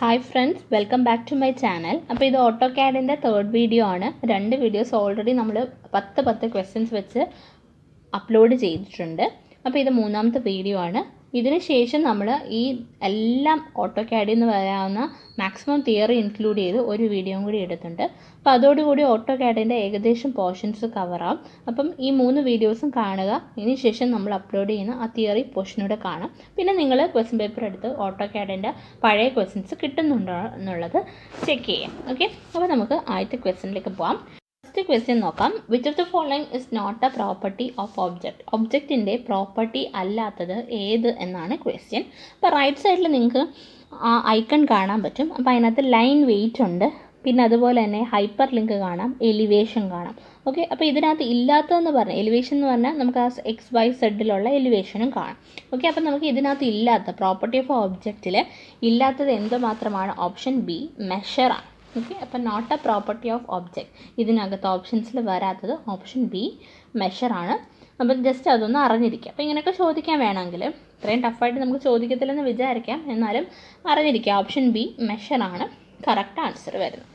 Hi friends, welcome back to my channel. അപ്പോൾ ഇത് ഓട്ടോകാഡിൻ്റെ third video ആണ്. 2 വീഡിയോസ് ഓൾറെഡി നമ്മൾ 10 ക്വസ്റ്റ്യൻസ് വെച്ച് അപ്ലോഡ് ചെയ്തിട്ടുണ്ട്. അപ്പോൾ ഇത് മൂന്നാമത്തെ വീഡിയോ ആണ്. ഇതിന് ശേഷം നമ്മൾ ഈ എല്ലാം ഓട്ടോകാഡിൽ നിന്ന് വരാവുന്ന മാക്സിമം തിയറി ഇൻക്ലൂഡ് ചെയ്ത് ഒരു വീഡിയോയും കൂടി എടുത്തിട്ടുണ്ട്. അപ്പോൾ അതോടുകൂടി ഓട്ടോകാഡിൻ്റെ ഏകദേശം പോർഷൻസ് കവറാവും. അപ്പം ഈ 3 വീഡിയോസും കാണുക. ഇതിന് ശേഷം നമ്മൾ അപ്ലോഡ് ചെയ്യുന്ന ആ തിയറി പോർഷനൂടെ കാണാം. പിന്നെ നിങ്ങൾ ക്വസ്റ്റ്യൻ പേപ്പർ എടുത്ത് ഓട്ടോകാഡിൻ്റെ പഴയ ക്വസ്റ്റ്യൻസ് കിട്ടുന്നുണ്ടോ എന്നുള്ളത് ചെക്ക് ചെയ്യാം. ഓക്കെ, അപ്പോൾ നമുക്ക് ആദ്യത്തെ ക്വസ്റ്റ്യനിലേക്ക് പോകാം. ഫസ്റ്റ് ക്വസ്റ്റ്യൻ നോക്കാം. Which of the following is not a property of object? ഒബ്ജക്റ്റിൻ്റെ പ്രോപ്പർട്ടി അല്ലാത്തത് ഏത് എന്നാണ് ക്വസ്റ്റ്യൻ. അപ്പോൾ റൈറ്റ് സൈഡിൽ നിങ്ങൾക്ക് ആ ഐക്കൺ കാണാൻ പറ്റും. അപ്പോൾ അതിനകത്ത് ലൈൻ വെയിറ്റ് ഉണ്ട്, പിന്നെ അതുപോലെ തന്നെ ഹൈപ്പർ ലിങ്ക് കാണാം, എലിവേഷൻ കാണാം. ഓക്കെ, അപ്പോൾ ഇതിനകത്ത് ഇല്ലാത്തതെന്ന് പറഞ്ഞാൽ എലിവേഷൻ എന്ന് പറഞ്ഞാൽ നമുക്ക് ആ XYZ എലിവേഷനും കാണാം. ഓക്കെ, അപ്പോൾ നമുക്ക് ഇതിനകത്ത് ഇല്ലാത്ത പ്രോപ്പർട്ടി ഓഫ് ഒബ്ജക്റ്റിൽ ഇല്ലാത്തത് എന്ത് മാത്രമാണ്? ഓപ്ഷൻ ബി മെഷറാണ്. ഓക്കെ, അപ്പോൾ not a property of object ഇതിനകത്ത് ഓപ്ഷൻസിൽ വരാത്തത് ഓപ്ഷൻ ബി മെഷറാണ്. അപ്പം ജസ്റ്റ് അതൊന്ന് അറിഞ്ഞിരിക്കുക. അപ്പോൾ ഇങ്ങനെയൊക്കെ ചോദിക്കാൻ വേണമെങ്കിൽ ഇത്രയും ടഫായിട്ട് നമുക്ക് ചോദിക്കത്തില്ലെന്ന് വിചാരിക്കാം, എന്നാലും അറിഞ്ഞിരിക്കുക. ഓപ്ഷൻ ബി മെഷറാണ് കറക്റ്റ് ആൻസർ വരുന്നത്.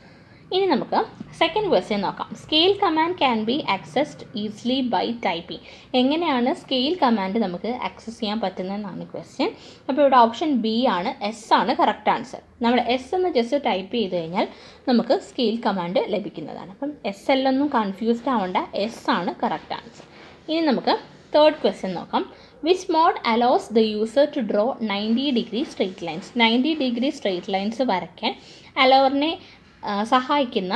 ഇനി നമുക്ക് സെക്കൻഡ് ക്വസ്റ്റ്യൻ നോക്കാം. Scale command can be accessed easily by typing. എങ്ങനെയാണ് സ്കെയിൽ കമാൻഡ് നമുക്ക് ആക്സസ് ചെയ്യാൻ പറ്റുന്നതെന്നാണ് ക്വസ്റ്റ്യൻ. അപ്പോൾ ഇവിടെ ഓപ്ഷൻ ബി ആണ്, എസ് ആണ് കറക്റ്റ് ആൻസർ. നമ്മൾ എസ് എന്ന് ജസ്റ്റ് ടൈപ്പ് ചെയ്ത് കഴിഞ്ഞാൽ നമുക്ക് സ്കെയിൽ കമാൻഡ് ലഭിക്കുന്നതാണ്. അപ്പം എസ് എല്ലൊന്നും കൺഫ്യൂസ്ഡ് ആവേണ്ട, എസ് ആണ് കറക്റ്റ് ആൻസർ. ഇനി നമുക്ക് തേർഡ് ക്വസ്റ്റ്യൻ നോക്കാം. Which mode allows the user to draw 90 degree straight lines? 90 degree straight lines വരയ്ക്കാൻ അലോറിനെ സഹായിക്കുന്ന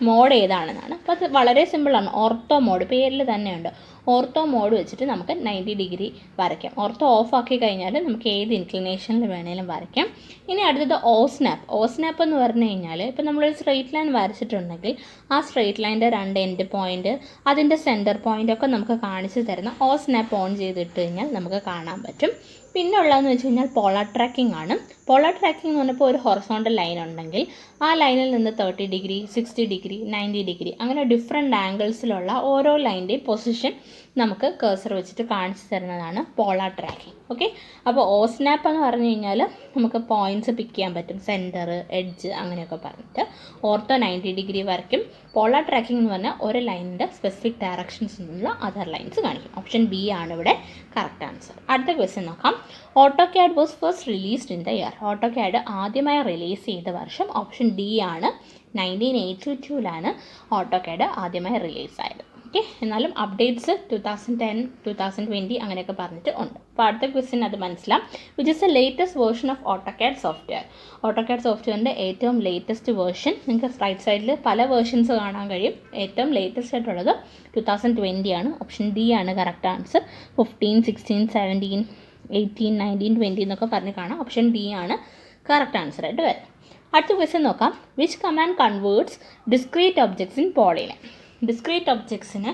മോഡ് ഏതാണെന്നാണ്. അപ്പോൾ അത് വളരെ സിമ്പിളാണ്. ഓർത്തോ മോഡ് പേരിൽ തന്നെയുണ്ട്. ഓർത്തോ മോഡ് വെച്ചിട്ട് നമുക്ക് 90 ഡിഗ്രി വരയ്ക്കാം. ഓർത്തോ ഓഫ് ആക്കി കഴിഞ്ഞാൽ നമുക്ക് ഏത് ഇൻക്ലിനേഷനിൽ വേണമെങ്കിലും വരയ്ക്കാം. ഇനി അടുത്തത് ഓസ്നാപ്പ്. ഓസ്നാപ്പ് എന്ന് പറഞ്ഞു കഴിഞ്ഞാൽ ഇപ്പോൾ നമ്മളൊരു സ്ട്രെയിറ്റ് ലൈൻ വരച്ചിട്ടുണ്ടെങ്കിൽ ആ സ്ട്രെയിറ്റ് ലൈൻ്റെ 2 എൻഡ് പോയിൻറ്റ്, അതിൻ്റെ സെൻറ്റർ പോയിൻ്റൊക്കെ നമുക്ക് കാണിച്ച് തരുന്ന ഓസ്നാപ്പ് ഓൺ ചെയ്തിട്ട് കഴിഞ്ഞാൽ നമുക്ക് കാണാൻ പറ്റും. പിന്നെ ഉള്ളതെന്ന് വെച്ച് കഴിഞ്ഞാൽ പോളാർ ട്രാക്കിംഗ് ആണ്. പോളാർ ട്രാക്കിംഗ് എന്ന് പറഞ്ഞപ്പോൾ ഒരു ഹൊറിസോണ്ടൽ ലൈൻ ഉണ്ടെങ്കിൽ ആ ലൈനിൽ നിന്ന് 30 ഡിഗ്രി 60 ഡിഗ്രി 90 ഡിഗ്രി അങ്ങനെ ഡിഫറെൻറ്റ് ആംഗിൾസിലുള്ള ഓരോ ലൈൻ്റെയും പൊസിഷൻ നമുക്ക് കഴ്സർ വെച്ചിട്ട് കാണിച്ചു തരുന്നതാണ് പോളാർ ട്രാക്കിംഗ്. ഓക്കെ, അപ്പോൾ ഓസ്നാപ്പ് എന്ന് പറഞ്ഞു കഴിഞ്ഞാൽ നമുക്ക് പോയിൻറ്റ്സ് പിക്ക് ചെയ്യാൻ പറ്റും, സെൻറ്റർ, എഡ്ജ് അങ്ങനെയൊക്കെ പറഞ്ഞിട്ട്. ഓർത്തോ 90 ഡിഗ്രി വരയ്ക്കും. പോളാർ ട്രാക്കിംഗ് എന്ന് പറഞ്ഞാൽ ഒരു ലൈനിൻ്റെ സ്പെസിഫിക് ഡയറക്ഷൻസിൽ നിന്നുള്ള അതർ ലൈൻസ് കാണിക്കും. ഓപ്ഷൻ ബി ആണ് ഇവിടെ കറക്റ്റ് ആൻസർ. അടുത്ത ക്വസ്റ്റ്യൻ നോക്കാം. AutoCAD was first released in the year. AutoCAD ആദ്യമായി റിലീസ് ചെയ്ത വർഷം ഓപ്ഷൻ ഡി ആണ്. 1982 ഓട്ടോകാഡ് ആദ്യമായി റിലീസായത്. ഓക്കെ, എന്നാലും അപ്ഡേറ്റ്സ് 2010 2020 അങ്ങനെയൊക്കെ പറഞ്ഞിട്ട് ഉണ്ട്. അപ്പോൾ അടുത്ത ക്വസ്റ്റ്യൻ അത് മനസ്സിലാവും. Which is the latest version of AutoCAD software? AutoCAD സോഫ്റ്റ്വെയറിൻ്റെ ഏറ്റവും ലേറ്റസ്റ്റ് വേർഷൻ നിങ്ങൾക്ക് റൈറ്റ് സൈഡിൽ പല വേർഷൻസ് കാണാൻ കഴിയും. ഏറ്റവും ലേറ്റസ്റ്റ് ആയിട്ടുള്ളത് 2020 ആണ്. ഓപ്ഷൻ ഡി ആണ് കറക്റ്റ് ആൻസർ. 15 16 17 18 19 20 എന്നൊക്കെ പറഞ്ഞ് കാണാം. ഓപ്ഷൻ ഡി ആണ് കറക്റ്റ് ആൻസർ ആയിട്ട് വരും. അടുത്ത ക്വസ്റ്റ്യൻ നോക്കാം. Which command converts discrete objects in polyline? Discrete ഒബ്ജക്ട്സിനെ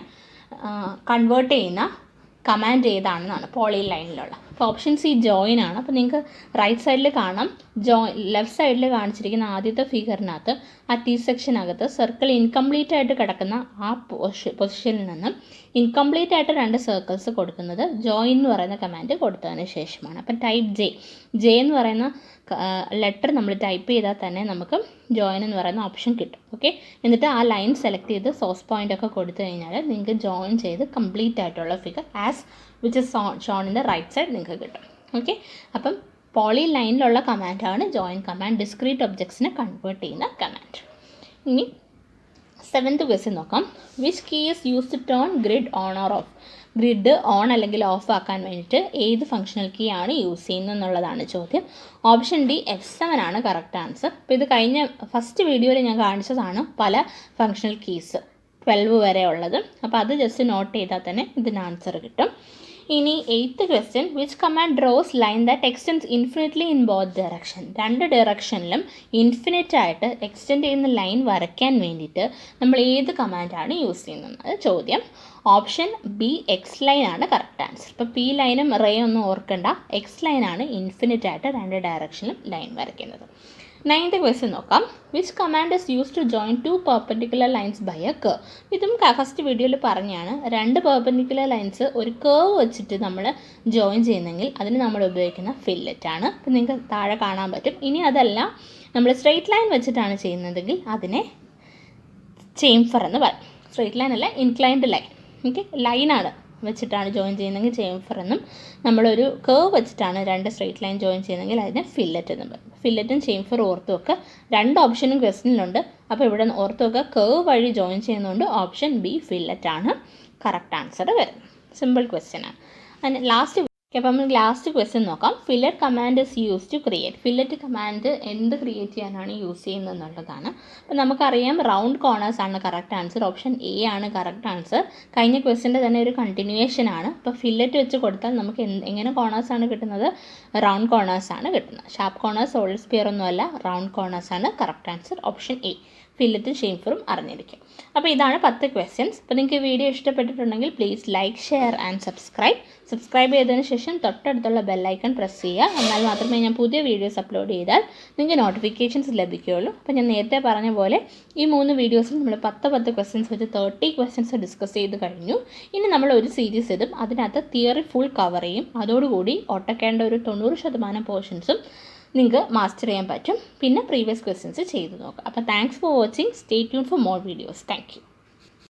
കൺവേർട്ട് ചെയ്യുന്ന കമാൻഡ് ഏതാണെന്നാണ് പോളിലൈനിലുള്ള. അപ്പോൾ ഓപ്ഷൻ സി ജോയിൻ ആണ്. അപ്പോൾ നിങ്ങൾക്ക് റൈറ്റ് സൈഡിൽ കാണാം, ലെഫ്റ്റ് സൈഡിൽ കാണിച്ചിരിക്കുന്ന ആദ്യത്തെ ഫിഗറിനകത്ത് ആ ടി സെക്ഷനകത്ത് സർക്കിൾ ഇൻകംപ്ലീറ്റ് ആയിട്ട് കിടക്കുന്ന ആ പൊസിഷനിൽ നിന്നും ഇൻകംപ്ലീറ്റ് ആയിട്ട് 2 സർക്കിൾസ് കൊടുക്കുന്നത് ജോയിൻ എന്ന് പറയുന്ന കമാൻഡ് കൊടുത്തതിന് ശേഷമാണ്. അപ്പം ടൈപ്പ് ജെ എന്ന് പറയുന്ന ലെറ്റർ നമ്മൾ ടൈപ്പ് ചെയ്താൽ തന്നെ നമുക്ക് ജോയിൻ എന്ന് പറയുന്ന ഓപ്ഷൻ കിട്ടും. ഓക്കെ, എന്നിട്ട് ആ ലൈൻ സെലക്ട് ചെയ്ത് സോഴ്സ് പോയിൻ്റ് ഒക്കെ കൊടുത്തു കഴിഞ്ഞാൽ നിങ്ങൾക്ക് ജോയിൻ ചെയ്ത് കംപ്ലീറ്റ് ആയിട്ടുള്ള figure as which is shown in the right side നിങ്ങൾക്ക് കിട്ടും. ഓക്കെ, അപ്പം പോളി ലൈനിലുള്ള കമാൻഡാണ് ജോയിൻ കമാൻഡ്, ഡിസ്ക്രീറ്റ് ഒബ്ജക്ട്സിനെ കൺവേർട്ട് ചെയ്യുന്ന കമാൻഡ്. ഇനി 7th ക്വസ്റ്റ്യൻ നോക്കാം. Which key is use to turn grid on or off? Grid on അല്ലെങ്കിൽ ഓഫ് ആക്കാൻ വേണ്ടിയിട്ട് ഏത് ഫങ്ഷണൽ കീ ആണ് യൂസ് ചെയ്യുന്നത് എന്നുള്ളതാണ് ചോദ്യം. ഓപ്ഷൻ ഡി F7 ആണ് കറക്റ്റ് ആൻസർ. അപ്പോൾ ഇത് കഴിഞ്ഞ ഫസ്റ്റ് വീഡിയോയിൽ ഞാൻ കാണിച്ചതാണ് പല ഫങ്ഷണൽ കീസ് 12 വരെ ഉള്ളത്. അപ്പോൾ അത് ജസ്റ്റ് നോട്ട് ചെയ്താൽ തന്നെ ഇതിന് ആൻസർ കിട്ടും. ഇനി 8th question. Which command draws line that extends infinitely in both direction? 2 ഡയറക്ഷനിലും ഇൻഫിനിറ്റ് ആയിട്ട് എക്സ്റ്റെൻഡ് ചെയ്യുന്ന ലൈൻ വരയ്ക്കാൻ വേണ്ടിയിട്ട് നമ്മൾ ഏത് കമാൻഡാണ് യൂസ് ചെയ്യുന്നത് ചോദ്യം. ഓപ്ഷൻ ബി എക്സ് ലൈൻ ആണ് കറക്റ്റ് ആൻസർ. ഇപ്പോൾ പി ലൈനും റേ ഒന്നും ഓർക്കണ്ട, എക്സ് ലൈനാണ് ഇൻഫിനിറ്റ് ആയിട്ട് 2 ഡയറക്ഷനിലും ലൈൻ വരയ്ക്കുന്നത്. 9th ക്വസ്റ്റ്യൻ നോക്കാം. Which command is use to join 2 perpendicular lines by a curve. ഇതും ഫസ്റ്റ് വീഡിയോയിൽ പറഞ്ഞാണ്. 2 പെർപെൻഡിക്കുലർ ലൈൻസ് ഒരു കർവ് വെച്ചിട്ട് നമ്മൾ ജോയിൻ ചെയ്യുന്നെങ്കിൽ അതിന് നമ്മൾ ഉപയോഗിക്കുന്ന ഫില്ലറ്റ് ആണ്. അപ്പോൾ നിങ്ങൾക്ക് താഴെ കാണാൻ പറ്റും. ഇനി അതല്ല നമ്മൾ സ്ട്രെയിറ്റ് ലൈൻ വെച്ചിട്ടാണ് ചെയ്യുന്നതെങ്കിൽ അതിനെ ചേംഫർ എന്ന് പറയും. സ്ട്രെയിറ്റ് ലൈൻ അല്ല, ഇൻക്ലൈൻഡ് ലൈൻ. ഓക്കെ, ലൈനാണ് വെച്ചിട്ടാണ് ജോയിൻ ചെയ്യുന്നതെങ്കിൽ ചേംഫർ എന്നും, നമ്മളൊരു കർവ് വെച്ചിട്ടാണ് 2 സ്ട്രെയിറ്റ് ലൈൻ ജോയിൻ ചെയ്യുന്നതെങ്കിൽ അതിനെ ഫില്ലറ്റ് എന്നും പറയും. ഫില്ലറ്റും ചേംഫർ ഓർത്തും ഒക്കെ 2 ഓപ്ഷനും ക്വസ്റ്റ്യനിലുണ്ട്. അപ്പോൾ ഇവിടെ ഓർത്തും ഒക്കെ കർവ് വഴി ജോയിൻ ചെയ്യുന്നതുകൊണ്ട് ഓപ്ഷൻ ബി ഫില്ലറ്റ് ആണ് കറക്റ്റ് ആൻസർ വരുന്നത്. സിമ്പിൾ ക്വസ്റ്റ്യൻ ആണ്. അതിന് അപ്പം നമുക്ക് ലാസ്റ്റ് ക്വസ്റ്റ്യൻ നോക്കാം. Fillet command is use to create. Fillet command എന്ത് ക്രിയേറ്റ് ചെയ്യാനാണ് യൂസ് ചെയ്യുന്നത് എന്നുള്ളതാണ്. അപ്പോൾ നമുക്കറിയാം റൗണ്ട് കോർണേഴ്സ് ആണ് കറക്റ്റ് ആൻസർ. ഓപ്ഷൻ എ ആണ് കറക്റ്റ് ആൻസർ. കഴിഞ്ഞ ക്വസ്റ്റ്യൻ്റെ തന്നെ ഒരു കണ്ടിന്യൂവേഷൻ ആണ്. അപ്പോൾ ഫില്ലറ്റ് വെച്ച് കൊടുത്താൽ നമുക്ക് എങ്ങനെ കോർണേഴ്സ് ആണ് കിട്ടുന്നത്? റൗണ്ട് കോർണേഴ്സ് ആണ് കിട്ടുന്നത്. ഷാർപ്പ് കോർണേഴ്സ്, സോളിഡ് സ്പിയർ ഒന്നുമല്ല, റൗണ്ട് കോർണേഴ്സ് ആണ് കറക്റ്റ് ആൻസർ. Option A. ഫില്ലറ്റും ചേംഫറും അറിഞ്ഞിരിക്കും. അപ്പോൾ ഇതാണ് 10 ക്വസ്റ്റ്യൻസ്. അപ്പോൾ നിങ്ങൾക്ക് ഈ വീഡിയോ ഇഷ്ടപ്പെട്ടിട്ടുണ്ടെങ്കിൽ please like, share and subscribe ചെയ്തതിന് ശേഷം തൊട്ടടുത്തുള്ള ബെല്ലൈക്കൺ പ്രസ് ചെയ്യുക. എന്നാൽ മാത്രമേ ഞാൻ പുതിയ വീഡിയോസ് അപ്ലോഡ് ചെയ്താൽ നിങ്ങൾക്ക് നോട്ടിഫിക്കേഷൻസ് ലഭിക്കുകയുള്ളൂ. അപ്പോൾ ഞാൻ നേരത്തെ പറഞ്ഞ പോലെ ഈ 3 വീഡിയോസിൽ നമ്മൾ 10 ക്വസ്റ്റ്യൻസ് വെച്ച് 30 ക്വസ്റ്റ്യൻസ് ഡിസ്കസ് ചെയ്ത് കഴിഞ്ഞു. ഇനി നമ്മൾ ഒരു സീരീസ് ഇടും, അതിനകത്ത് തിയറി ഫുൾ കവർ ചെയ്യും. അതോടുകൂടി ഓട്ടോക്കാഡിൻ്റെ ഒരു 90% പോർഷൻസും നിങ്ങൾക്ക് മാസ്റ്റർ ചെയ്യാൻ പറ്റും. പിന്നെ പ്രീവിയസ് ക്വസ്റ്റ്യൻസ് ചെയ്ത് നോക്കാം. അപ്പോൾ thanks for watching. Stay tune for more videos. Thank you.